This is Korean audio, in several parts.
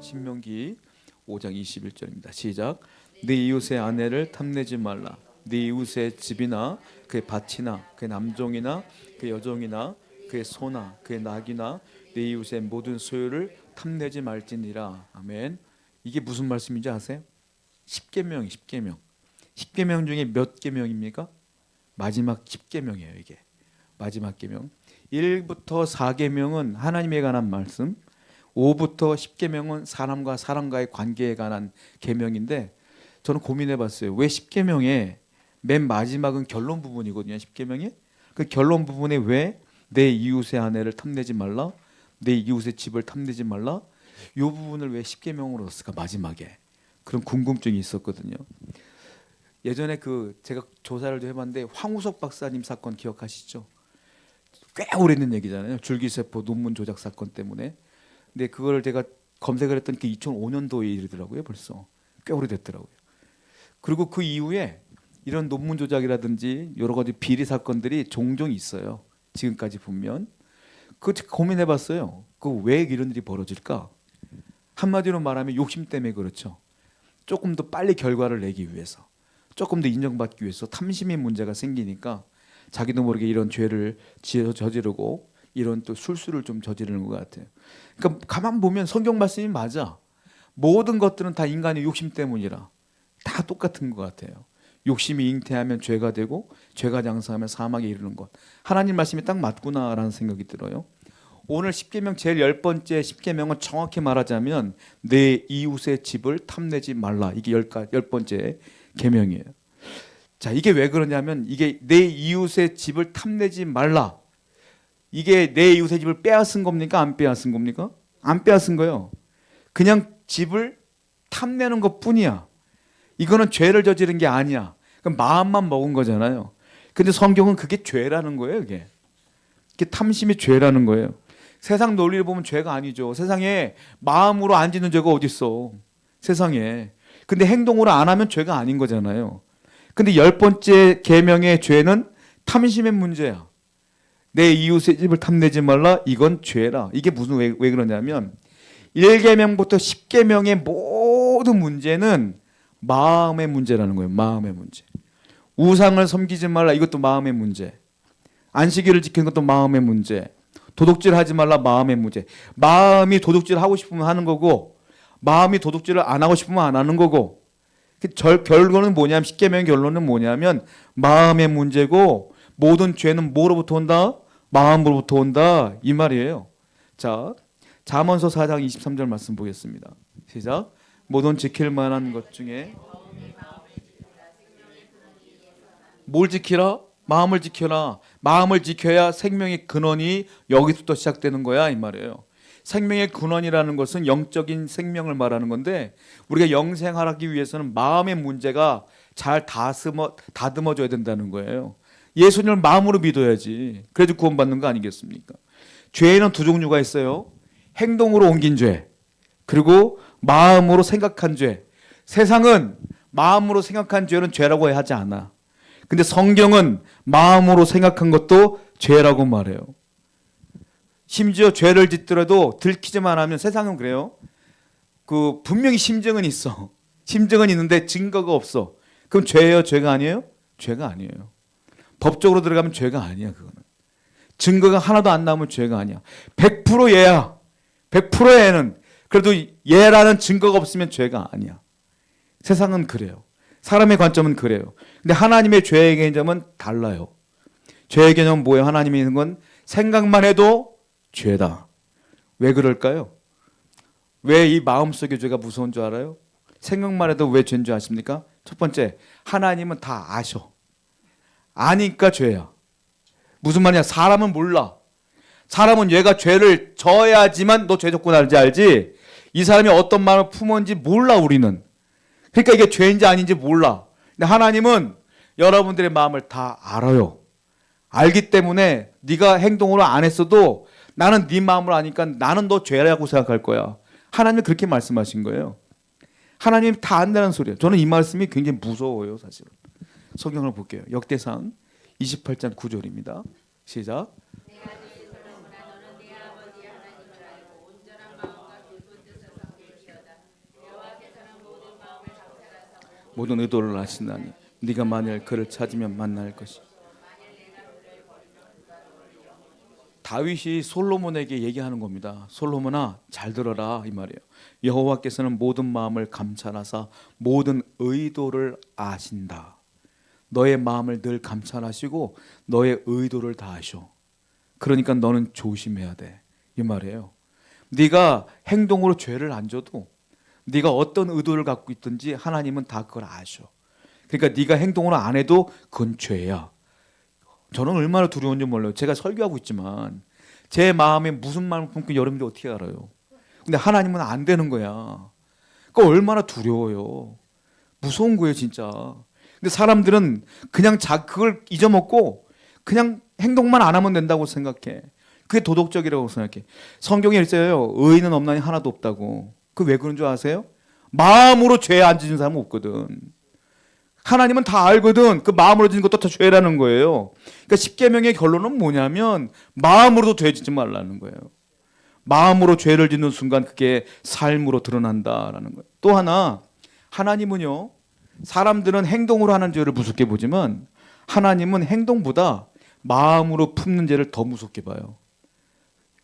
신명기 5장 21절입니다. 시작. 네 이웃의 아내를 탐내지 말라. 네 이웃의 집이나 그의 밭이나 그의 남종이나 그의 여종이나 그의 소나 그의 낙이나 네 이웃의 모든 소유를 탐내지 말지니라. 아멘. 이게 무슨 말씀인지 아세요? 10계명이 10계명. 10계명 중에 몇 계명입니까? 마지막 10계명이에요. 이게 마지막 계명. 1부터 4계명은 하나님에 관한 말씀, 5부터 10계명은 사람과 사람과의 관계에 관한 계명인데, 저는 고민해 봤어요. 왜 10계명에 맨 마지막은 결론 부분이거든요. 10계명이. 그 결론 부분에 왜 내 이웃의 아내를 탐내지 말라, 내 이웃의 집을 탐내지 말라, 이 부분을 왜 10계명으로 넣었을까 마지막에. 그런 궁금증이 있었거든요. 예전에 제가 조사를 좀 해봤는데 황우석 박사님 사건 기억하시죠? 꽤 오래된 얘기잖아요. 줄기세포 논문 조작 사건 때문에. 근데 그걸 제가 검색을 했더니 2005년도에 일이더라고요. 벌써 꽤 오래됐더라고요. 그리고 그 이후에 이런 논문 조작이라든지 여러 가지 비리 사건들이 종종 있어요. 지금까지 보면. 고민해봤어요. 왜 이런 일이 벌어질까? 한마디로 말하면 욕심 때문에 그렇죠. 조금 더 빨리 결과를 내기 위해서, 조금 더 인정받기 위해서 탐심의 문제가 생기니까 자기도 모르게 이런 죄를 저지르고 이런 또 술수를 좀 저지르는 것 같아요. 그러니까 가만 보면 성경 말씀이 맞아. 모든 것들은 다 인간의 욕심 때문이라 다 똑같은 것 같아요. 욕심이 잉태하면 죄가 되고 죄가 장성하면 사망에 이르는 것. 하나님 말씀이 딱 맞구나라는 생각이 들어요. 오늘 10계명 제일 10번째 10계명은 정확히 말하자면 내 이웃의 집을 탐내지 말라. 이게 10번째 계명이에요. 자, 이게 왜 그러냐면 이게 내 이웃의 집을 탐내지 말라. 이게 내 이웃의 집을 빼앗은 겁니까? 안 빼앗은 겁니까? 안 빼앗은 거예요. 그냥 집을 탐내는 것뿐이야. 이거는 죄를 저지른 게 아니야. 그럼 마음만 먹은 거잖아요. 근데 성경은 그게 죄라는 거예요. 이게 탐심이 죄라는 거예요. 세상 논리를 보면 죄가 아니죠. 세상에 마음으로 안 짓는 죄가 어디 있어? 세상에. 근데 행동으로 안 하면 죄가 아닌 거잖아요. 근데 10번째 계명의 죄는 탐심의 문제야. 내 이웃의 집을 탐내지 말라. 이건 죄라. 이게 왜 그러냐면 1계명부터 10계명의 모든 문제는 마음의 문제라는 거예요. 마음의 문제. 우상을 섬기지 말라. 이것도 마음의 문제. 안식일을 지키는 것도 마음의 문제. 도둑질 하지 말라. 마음의 문제. 마음이 도둑질 하고 싶으면 하는 거고, 마음이 도둑질을 안 하고 싶으면 안 하는 거고. 결론은 뭐냐면 10계명의 결론은 뭐냐면 마음의 문제고, 모든 죄는 뭐로부터 온다? 마음으로부터 온다. 이 말이에요. 자, 잠언서 4장 23절 말씀 보겠습니다. 시작. 모든 지킬 만한 것 중에 뭘 지키라? 마음을 지켜라. 마음을 지켜야 생명의 근원이 여기서부터 시작되는 거야 이 말이에요. 생명의 근원이라는 것은 영적인 생명을 말하는 건데, 우리가 영생하기 위해서는 마음의 문제가 잘 다듬어져야 된다는 거예요. 예수님을 마음으로 믿어야지. 그래도 구원받는 거 아니겠습니까? 죄에는 두 종류가 있어요. 행동으로 옮긴 죄, 그리고 마음으로 생각한 죄. 세상은 마음으로 생각한 죄는 죄라고 하지 않아. 근데 성경은 마음으로 생각한 것도 죄라고 말해요. 심지어 죄를 짓더라도 들키지만 하면, 세상은 그래요. 분명히 심증은 있어. 심증은 있는데 증거가 없어. 그럼 죄예요? 죄가 아니에요? 죄가 아니에요. 법적으로 들어가면 죄가 아니야. 그거는 증거가 하나도 안 나오면 죄가 아니야. 100% 얘야. 100% 얘는. 그래도 얘라는 증거가 없으면 죄가 아니야. 세상은 그래요. 사람의 관점은 그래요. 근데 하나님의 죄의 개념은 달라요. 죄의 개념은 뭐예요? 하나님이 있는 건 생각만 해도 죄다. 왜 그럴까요? 왜 이 마음속의 죄가 무서운 줄 알아요? 생각만 해도 왜 죄인 줄 아십니까? 첫 번째, 하나님은 다 아셔. 아니까 죄야. 무슨 말이냐? 사람은 몰라. 사람은 얘가 죄를 져야지만 너 죄 졌구나 알지? 이 사람이 어떤 마음을 품었는지 몰라. 우리는. 그러니까 이게 죄인지 아닌지 몰라. 근데 하나님은 여러분들의 마음을 다 알아요. 알기 때문에 네가 행동으로 안 했어도 나는 네 마음을 아니까 나는 너 죄라고 생각할 거야. 하나님은 그렇게 말씀하신 거예요. 하나님이 다 안다는 소리예요. 저는 이 말씀이 굉장히 무서워요. 사실은. 성경을 볼게요. 역대상 28장 9절입니다. 시작. 모든 의도를 아시나니 네가 만일 그를 찾으면 만날 것이. 다윗이 솔로몬에게 얘기하는 겁니다. 솔로몬아 잘 들어라 이 말이에요. 여호와께서는 모든 마음을 감찰하사 모든 의도를 아신다. 너의 마음을 늘 감찰하시고 너의 의도를 다 아셔. 그러니까 너는 조심해야 돼 이 말이에요. 네가 행동으로 죄를 안 져도 네가 어떤 의도를 갖고 있든지 하나님은 다 그걸 아셔. 그러니까 네가 행동으로 안 해도 그건 죄야. 저는 얼마나 두려운지 몰라요. 제가 설교하고 있지만 제 마음에 무슨 마음을 품고 여러분들 어떻게 알아요? 근데 하나님은 안 되는 거야. 그러니까 얼마나 두려워요. 무서운 거예요 진짜. 근데 사람들은 그냥 그걸 잊어먹고 그냥 행동만 안 하면 된다고 생각해. 그게 도덕적이라고 생각해. 성경에 있어요. 의인은 없나니 하나도 없다고. 그 왜 그런 줄 아세요? 마음으로 죄 안 짓는 사람은 없거든. 하나님은 다 알거든. 그 마음으로 짓는 것도 다 죄라는 거예요. 그러니까 십계명의 결론은 뭐냐면 마음으로도 죄 짓지 말라는 거예요. 마음으로 죄를 짓는 순간 그게 삶으로 드러난다라는 거예요. 또 하나, 하나님은요, 사람들은 행동으로 하는 죄를 무섭게 보지만 하나님은 행동보다 마음으로 품는 죄를 더 무섭게 봐요.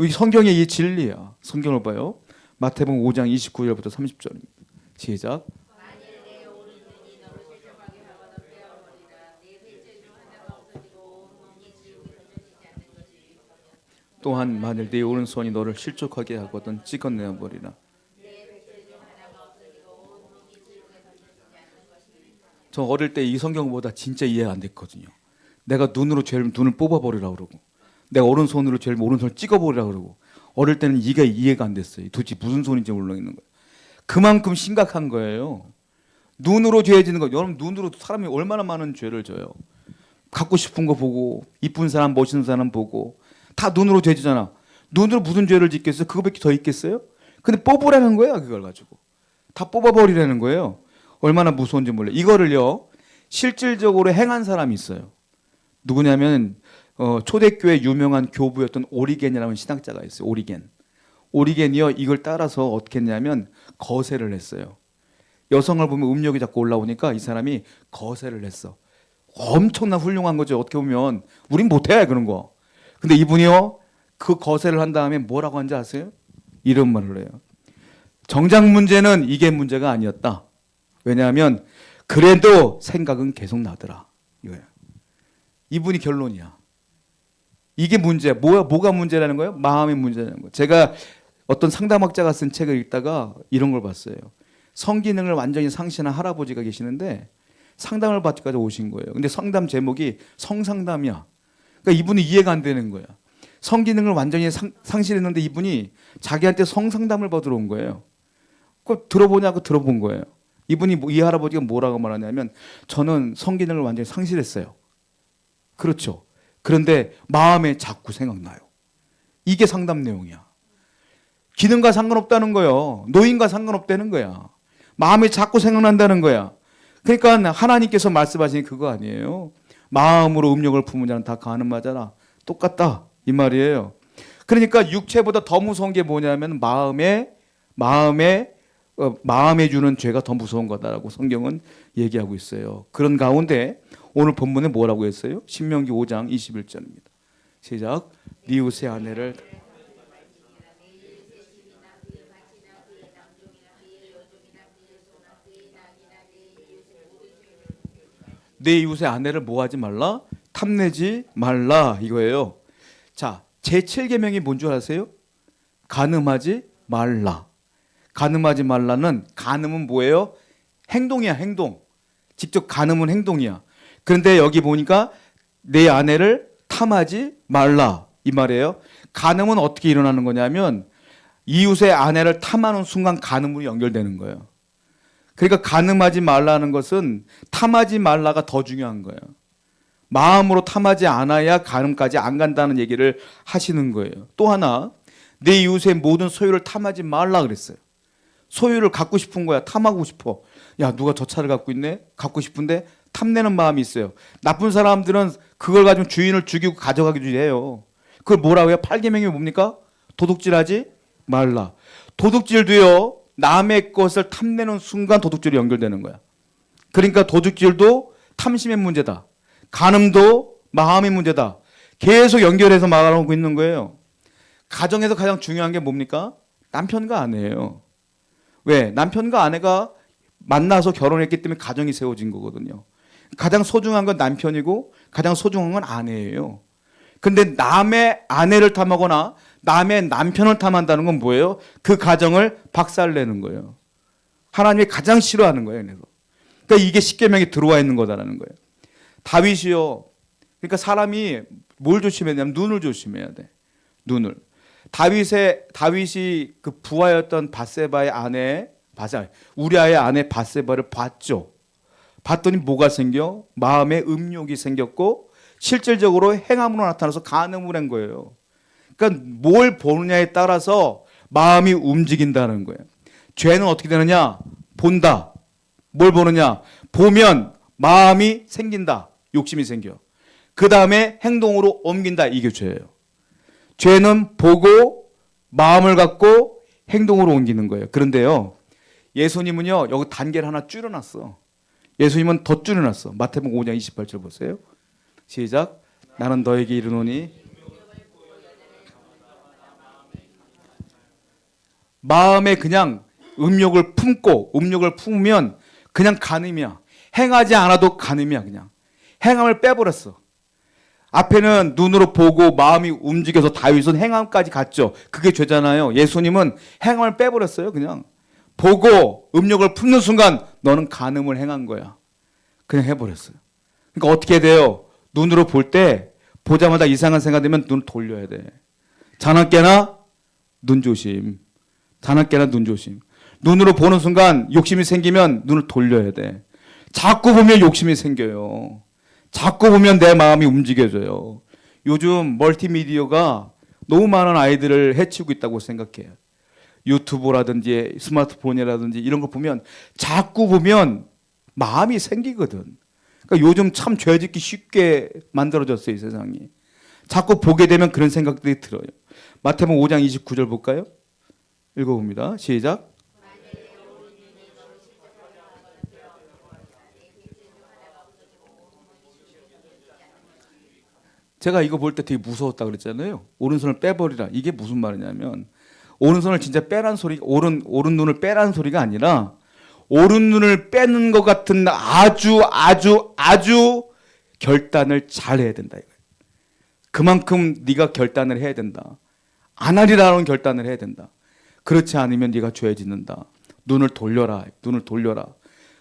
이 성경의 이 진리야. 성경을 봐요. 마태복음 5장 29절부터 30절입니다. 시작. 또한 만일 네 오른손이 너를 실족하게 하거든 찍어내어 버리라. 저 어릴 때 이 성경보다 진짜 이해가 안 됐거든요. 내가 눈으로 죄를 눈을 뽑아버리라 그러고 내가 오른손으로 죄를 오른손을 찍어버리라 그러고 어릴 때는 이게 이해가 안 됐어요. 도대체 무슨 소리인지 모르겠는 거예요. 그만큼 심각한 거예요. 눈으로 죄 짓는 거. 여러분 눈으로 사람이 얼마나 많은 죄를 져요. 갖고 싶은 거 보고 이쁜 사람 멋있는 사람 보고 다 눈으로 죄 지잖아. 눈으로 무슨 죄를 짓겠어요? 그거밖에 더 있겠어요? 근데 뽑으라는 거야 그걸 가지고. 다 뽑아버리라는 거예요. 얼마나 무서운지 몰라요. 이거를요 실질적으로 행한 사람이 있어요. 누구냐면 초대교회 유명한 교부였던 오리겐이라는 신학자가 있어요. 오리겐이요 이걸 따라서 어떻게 했냐면 거세를 했어요. 여성을 보면 음욕이 자꾸 올라오니까 이 사람이 거세를 했어. 엄청난 훌륭한 거죠. 어떻게 보면 우린 못해 그런 거. 근데 이분이요 그 거세를 한 다음에 뭐라고 한지 아세요? 이런 말을 해요. 정작 문제는 이게 문제가 아니었다. 왜냐하면 그래도 생각은 계속 나더라. 이거예요. 이분이 결론이야. 이게 문제야. 뭐가 문제라는 거예요? 마음의 문제라는 거예요. 제가 어떤 상담학자가 쓴 책을 읽다가 이런 걸 봤어요. 성기능을 완전히 상실한 할아버지가 계시는데 상담을 받기까지 오신 거예요. 근데 상담 제목이 성상담이야. 그러니까 이분이 이해가 안 되는 거야. 성기능을 완전히 상실했는데 이분이 자기한테 성상담을 받으러 온 거예요. 그거 들어보냐고 들어본 거예요. 이분이 이 할아버지가 뭐라고 말하냐면 저는 성기능을 완전히 상실했어요. 그렇죠. 그런데 마음에 자꾸 생각나요. 이게 상담 내용이야. 기능과 상관없다는 거예요. 노인과 상관없다는 거야. 마음에 자꾸 생각난다는 거야. 그러니까 하나님께서 말씀하시는 그거 아니에요. 마음으로 음욕을 품은 자는 다 가는 맞아라. 똑같다 이 말이에요. 그러니까 육체보다 더 무서운 게 뭐냐면 마음에 주는 죄가 더 무서운 거다라고 성경은 얘기하고 있어요. 그런 가운데 오늘 본문에 뭐라고 했어요? 신명기 5장 21절입니다. 시작. 네 이웃의 아내를 내 이웃의 아내를 뭐하지 말라? 탐내지 말라 이거예요. 자, 제7계명이 뭔 줄 아세요? 간음하지 말라. 간음하지 말라는 간음은 뭐예요? 행동이야 행동. 직접 간음은 행동이야. 그런데 여기 보니까 내 아내를 탐하지 말라 이 말이에요. 간음은 어떻게 일어나는 거냐면 이웃의 아내를 탐하는 순간 간음으로 연결되는 거예요. 그러니까 간음하지 말라는 것은 탐하지 말라가 더 중요한 거예요. 마음으로 탐하지 않아야 간음까지 안 간다는 얘기를 하시는 거예요. 또 하나 내 이웃의 모든 소유를 탐하지 말라 그랬어요. 소유를 갖고 싶은 거야. 탐하고 싶어. 야 누가 저 차를 갖고 있네? 갖고 싶은데 탐내는 마음이 있어요. 나쁜 사람들은 그걸 가지고 주인을 죽이고 가져가기도 해요. 그걸 뭐라고 해요? 8계명이 뭡니까? 도둑질하지 말라. 도둑질도요 남의 것을 탐내는 순간 도둑질이 연결되는 거야. 그러니까 도둑질도 탐심의 문제다. 간음도 마음의 문제다. 계속 연결해서 말하고 있는 거예요. 가정에서 가장 중요한 게 뭡니까? 남편과 아내예요. 왜? 남편과 아내가 만나서 결혼했기 때문에 가정이 세워진 거거든요. 가장 소중한 건 남편이고 가장 소중한 건 아내예요. 근데 남의 아내를 탐하거나 남의 남편을 탐한다는 건 뭐예요? 그 가정을 박살내는 거예요. 하나님이 가장 싫어하는 거예요. 그래서. 그러니까 이게 십계명에 들어와 있는 거다라는 거예요. 다윗이요. 그러니까 사람이 뭘 조심해야 되냐면 눈을 조심해야 돼. 눈을. 다윗이 그 부하였던 바세바의 아내, 우리아의 아내 바세바를 봤죠. 봤더니 뭐가 생겨? 마음에 음욕이 생겼고 실질적으로 행함으로 나타나서 간음을 한 거예요. 그러니까 뭘 보느냐에 따라서 마음이 움직인다는 거예요. 죄는 어떻게 되느냐? 본다. 뭘 보느냐? 보면 마음이 생긴다. 욕심이 생겨. 그 다음에 행동으로 옮긴다. 이게 죄예요. 죄는 보고 마음을 갖고 행동으로 옮기는 거예요. 그런데요, 예수님은요, 여기 단계를 하나 줄여놨어. 예수님은 더 줄여놨어. 마태복음 5장 28절 보세요. 시작. 나는 너에게 이르노니 마음에 그냥 음욕을 품으면 그냥 간음이야. 행하지 않아도 간음이야. 그냥 행함을 빼버렸어. 앞에는 눈으로 보고 마음이 움직여서 다윗은 행함까지 갔죠. 그게 죄잖아요. 예수님은 행함을 빼버렸어요. 그냥 보고 음욕을 품는 순간 너는 간음을 행한 거야. 그냥 해버렸어요. 그러니까 어떻게 돼요? 눈으로 볼 때 보자마자 이상한 생각 되면 눈을 돌려야 돼. 자나깨나 눈 조심. 자나깨나 눈 조심. 눈으로 보는 순간 욕심이 생기면 눈을 돌려야 돼. 자꾸 보면 욕심이 생겨요. 자꾸 보면 내 마음이 움직여져요. 요즘 멀티미디어가 너무 많은 아이들을 해치고 있다고 생각해요. 유튜브라든지 스마트폰이라든지 이런 거 보면 자꾸 보면 마음이 생기거든. 그러니까 요즘 참 죄짓기 쉽게 만들어졌어요, 이 세상이. 자꾸 보게 되면 그런 생각들이 들어요. 마태복음 5장 29절 볼까요? 읽어봅니다. 시작. 제가 이거 볼 때 되게 무서웠다 그랬잖아요. 오른손을 빼버리라. 이게 무슨 말이냐면 오른손을 진짜 빼란 소리, 오른 눈을 빼란 소리가 아니라 오른 눈을 빼는 것 같은 아주 결단을 잘 해야 된다 이거예요. 그만큼 네가 결단을 해야 된다. 안 하리라는 결단을 해야 된다. 그렇지 않으면 네가 죄 짓는다. 눈을 돌려라. 눈을 돌려라.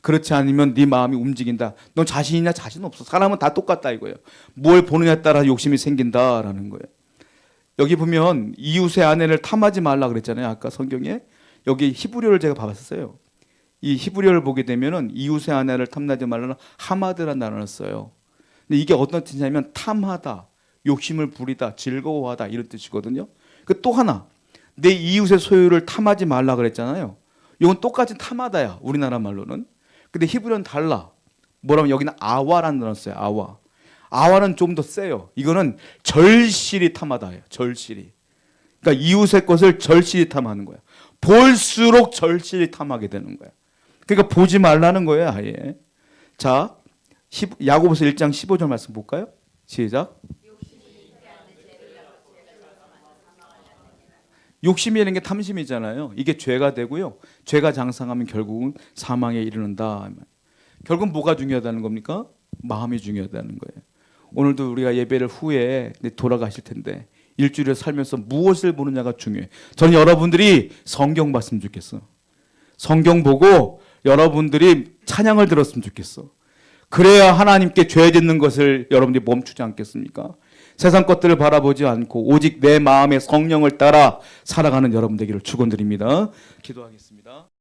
그렇지 않으면 네 마음이 움직인다. 넌 자신 있냐? 자신 없어. 사람은 다 똑같다 이거예요. 뭘 보느냐에 따라 욕심이 생긴다라는 거예요. 여기 보면 이웃의 아내를 탐하지 말라 그랬잖아요. 아까 성경에. 여기 히브리어를 제가 봐봤어요. 이 히브리어를 보게 되면은 이웃의 아내를 탐나지 말라는 하마드라는 단어를 써요. 근데 이게 어떤 뜻이냐면 탐하다, 욕심을 부리다, 즐거워하다 이런 뜻이거든요. 그 또 하나, 내 이웃의 소유를 탐하지 말라 그랬잖아요. 이건 똑같이 탐하다야. 우리나라 말로는. 근데 히브리어는 달라. 뭐라면 여기는 아와라는 단어를 써요. 아와. 아와는 좀 더 세요. 이거는 절실히 탐하다예요. 절실히. 그러니까 이웃의 것을 절실히 탐하는 거야. 볼수록 절실히 탐하게 되는 거야. 그러니까 보지 말라는 거예요, 아예. 자, 야고보서 1장 15절 말씀 볼까요? 시작. 욕심이라는 게 탐심이잖아요. 이게 죄가 되고요. 죄가 장성하면 결국은 사망에 이르는다. 결국은 뭐가 중요하다는 겁니까? 마음이 중요하다는 거예요. 오늘도 우리가 예배를 후에 돌아가실 텐데 일주일을 살면서 무엇을 보느냐가 중요해요. 저는 여러분들이 성경 봤으면 좋겠어. 성경 보고 여러분들이 찬양을 들었으면 좋겠어. 그래야 하나님께 죄 짓는 것을 여러분들이 멈추지 않겠습니까? 세상 것들을 바라보지 않고 오직 내 마음의 성령을 따라 살아가는 여러분 되기를 축원드립니다. 기도하겠습니다.